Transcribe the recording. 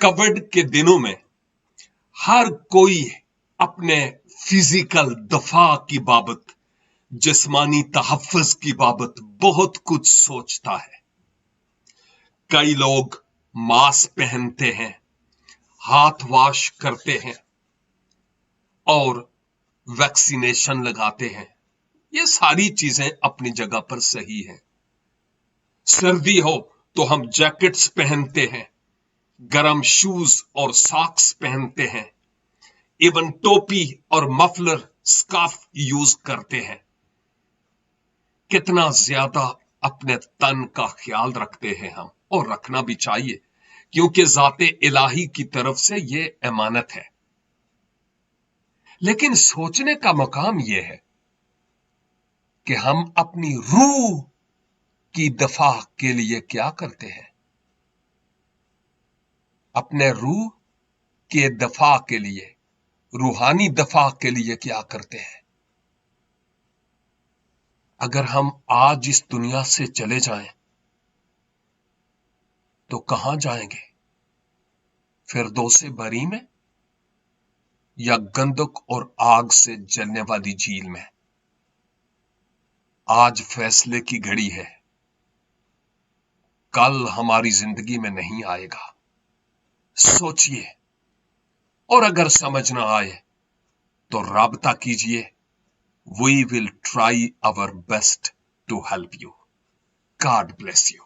Covid के दिनों में हर कोई अपने फिजिकल दफा की बाबत, जिस्मानी तहफ्फुज की बाबत बहुत कुछ सोचता है। कई लोग मास्क पहनते हैं, हाथ वॉश करते हैं और वैक्सीनेशन लगाते हैं। ये सारी चीजें अपनी जगह पर सही हैं। सर्दी हो तो हम जैकेट्स पहनते हैं, गर्म शूज और सॉक्स पहनते हैं, इवन टोपी और मफलर स्कार्फ यूज करते हैं। कितना ज्यादा अपने तन का ख्याल रखते हैं हम, और रखना भी चाहिए, क्योंकि ज़ाते इलाही की तरफ से ये अमानत है। लेकिन सोचने का मकाम यह है कि हम अपनी रूह की दफा के लिए क्या करते हैं। अपने रूह के दफा के लिए, रूहानी दफा के लिए क्या करते हैं। अगर हम आज इस दुनिया से चले जाएं तो कहां जाएंगे? फिरदौसे बरी में या गंधक और आग से जलने वाली झील में? आज फैसले की घड़ी है, कल हमारी जिंदगी में नहीं आएगा। सोचिए, और अगर समझ ना आए तो राबता कीजिए। We will try our best to help you. God bless you.